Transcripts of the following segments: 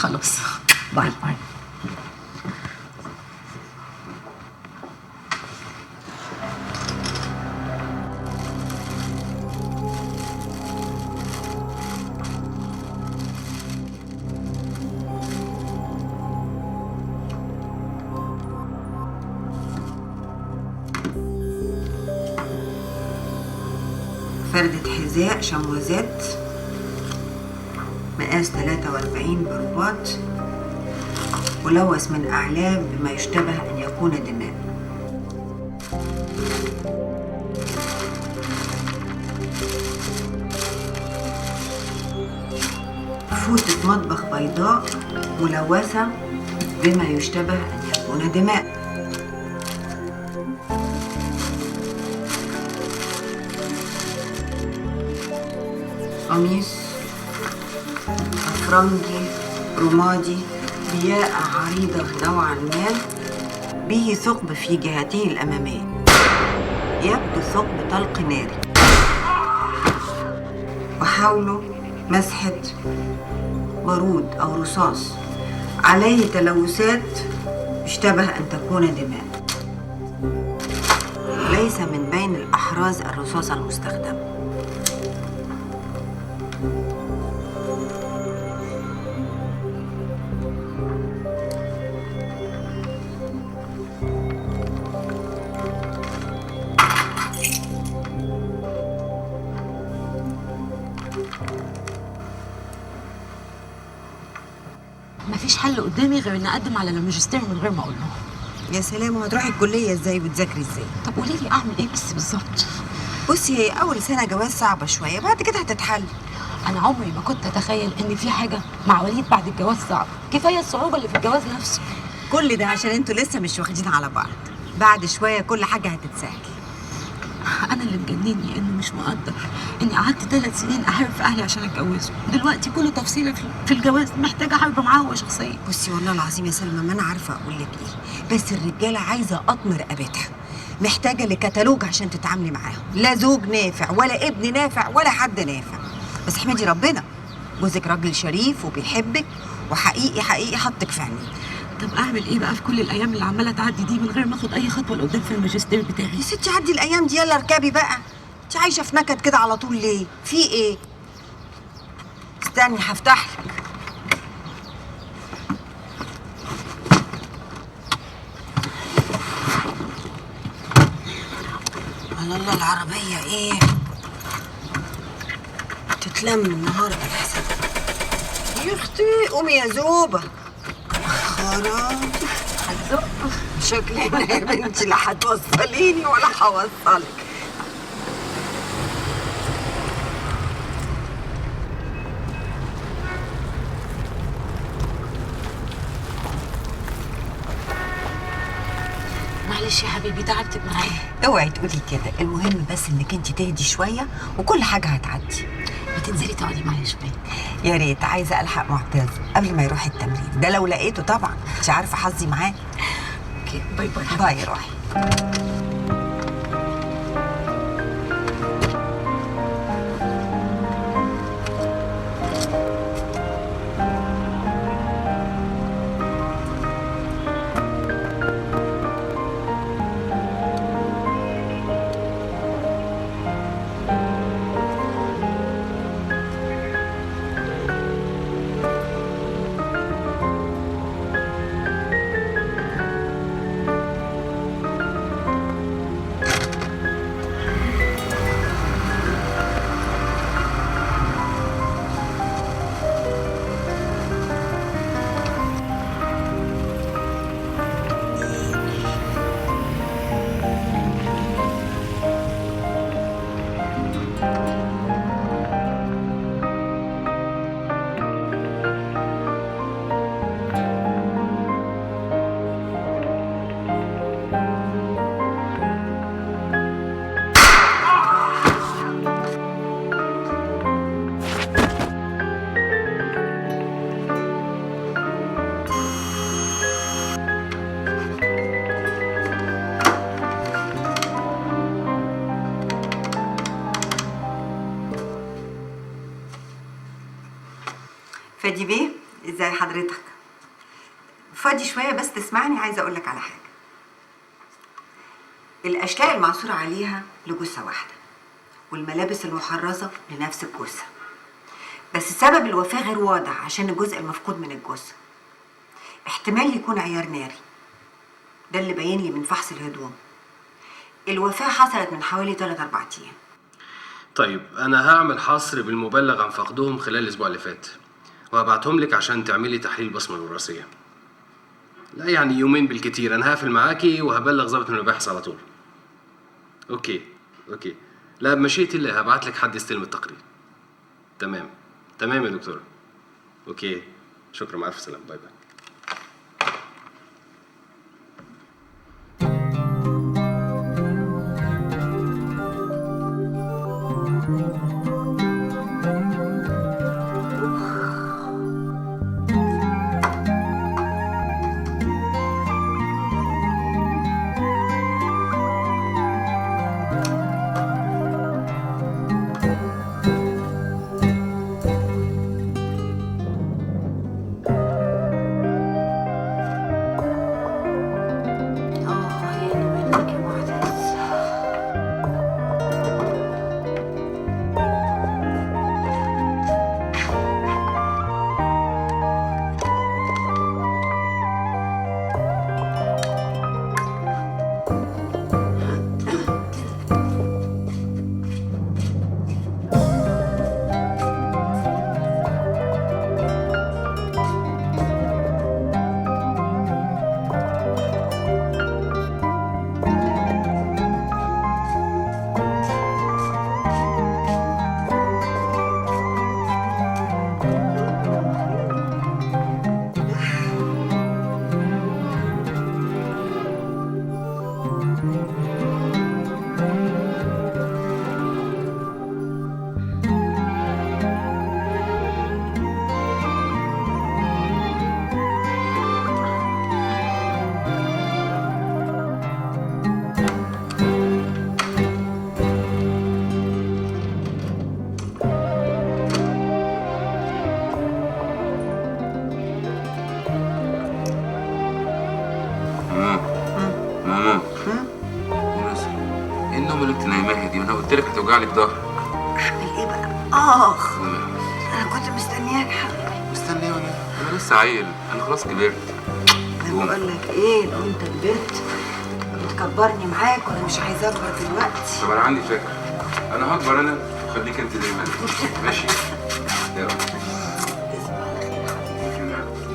خلاص. باي باي. فردة حذاء شموزات مقاس 43 برباط، ملوث من أعلاه بما يشتبه أن يكون دماء. فوطة مطبخ بيضاء ملوثة بما يشتبه أن يكون دماء. قميص أفرنجي رمادي بياقة عريضة نوعا ما، به ثقب في جهته الأمامية، يبدو ثقب طلق ناري، وحوله مسحة بارود أو رصاص، عليه تلوثات يشتبه أن تكون دماء، ليس من بين الأحراز الرصاص المستخدمة. مفيش حل قدامي غير اني اقدم على الماجستير من غير ما اقول له. يا سلام، وهتروحي الكلية ازاي وتذاكري ازاي؟ طب قولي لي اعمل ايه بس بالظبط؟ بصي، هي أول سنة جواز صعبة شوية، بعد كده هتتحل. انا عمري ما كنت اتخيل ان في حاجه مع وليد بعد الجواز صعب، كفايه الصعوبه اللي في الجواز نفسه. كل ده عشان انتوا لسه مش واخدين على بعض، بعد شوية كل حاجة هتتسهل. انا اللي مجنني انه مش مقدر اني قعدت 3 سنين احارب في اهلي عشان اتجوزه، دلوقتي كل تفصيله في الجواز محتاجه احارب معاه هو شخصيا. بصي والله العظيم يا سلمى ما انا عارفة اقول لك ايه، بس الرجالة عايزة قطم رقبتها، محتاجة لكتالوج عشان تتعاملي معاهم، لا زوج نافع ولا ابن نافع ولا حد نافع. بس احمدي ربنا، جوزك راجل شريف وبيحبك، وحقيقي حقيقي حطك في عينيه. طب اعمل ايه بقى في كل الايام اللي عماله تعدي دي من غير ما اخد اي خطوه لقدام في الماجستير بتاعي؟ يا ستي عدي الايام دي، يلا اركبي بقى. انت عايشه في نكد كده على طول ليه؟ في ايه؟ استني هفتح لك. على الله العربيه ايه تتلم النهارده احسن. يا اختي قومي يا زوبه. خراب هتزق. شكلنا يا بنتي لا هتوصليني ولا هوصلك. معلش يا حبيبي تعبتك معايا. اوعي تقولي كده، المهم بس انك انت تهدي شويه وكل حاجه هتعدي. ما تنزلي تقعدي معايا شويه. يا ريت، عايزه الحق معتز قبل ما يروح التمرين ده، لو لقيته طبعا، انت عارفه حظي معاه. اوكي باي باي. باي روحي. فادي بيه، ازاي حضرتك؟ فاضي شويه بس تسمعني، عايزه اقول لك على حاجه. الاشلاء المعثور عليها لجثه واحده، والملابس المحرزه لنفس الجثه، بس سبب الوفاه غير واضح عشان الجزء المفقود من الجثه. احتمال يكون عيار ناري، ده اللي باين لي من فحص الهدوم. الوفاه حصلت من حوالي 3-4 ايام. طيب انا هعمل حصر بالمبلغ عن فقدهم خلال الاسبوع اللي فات، وهبعتهم لك عشان تعملي تحليل البصمه الوراثيه. لا يعني يومين بالكتير، انا هقفل معاكي وهبلغ ضابط من المباحث على طول. اوكي. لا بمشيئة الله هبعت لك حد يستلم التقرير. تمام يا دكتوره. اوكي، شكرا، مع الف سلامه، باي باي. قلت لك هتوجع لك ظهرك. اعمل ايه بقى؟ انا كنت مستنياك حبيبي. مستنيه ولا إيه؟ انا لسه عيل، انا خلاص كبرت. انا بقول لك ايه، لو انت كبرت بتكبرني معاك وانا مش عايزه اكبر دلوقتي. طب انا عندي فكره، انا هكبر انا وخليك انت دايما ماشي؟ يلا تصبح على خير حبيبي.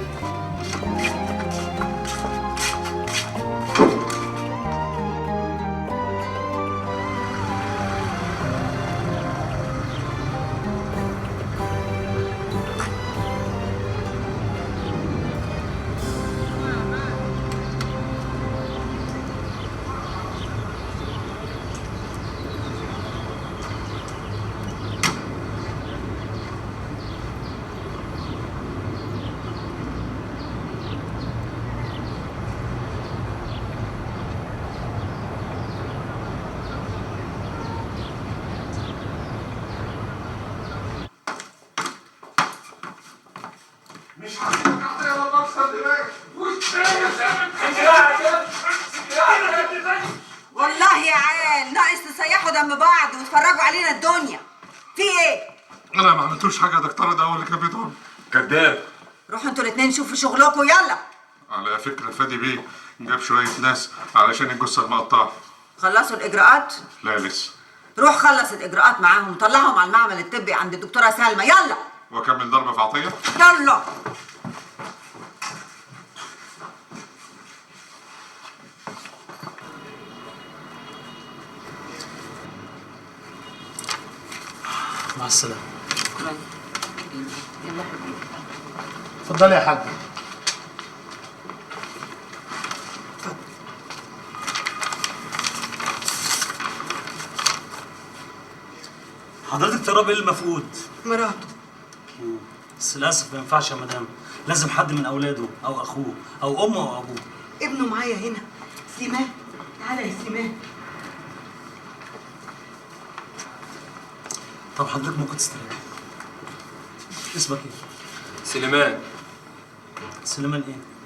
مش هسيبك اعطيها ولا اكسر دماغك. والله يا عيال ناقص تسيحوا دم بعض وتفرجوا علينا الدنيا. في ايه؟ انا ما عملتوش حاجه يا دكتوره، ده هو اللي كان بيضرب. كذاب. روحوا انتوا الاتنين شوفوا شغلكم يلا. على فكره فادي بيه جاب شويه ناس علشان الجثه المقطعه. خلصوا الاجراءات؟ لا لسه. روح خلص الاجراءات معاهم وطلعهم على المعمل الطبي عند الدكتوره سلمى يلا. واكمل ضربه في عطيه؟ يلا. مع السلامة. شكرا. يلا حبيبي. اتفضلي يا حاج. حضرتك ترى ايه المفقود؟ مراته. بس للاسف ما ينفعش يا مدام، لازم حد من اولاده او اخوه او امه او ابوه. ابنه معايا هنا سليمان. تعالى يا سليمان. طب حضرتك ممكن تستريح. اسمك ايه؟ سليمان. سليمان ايه؟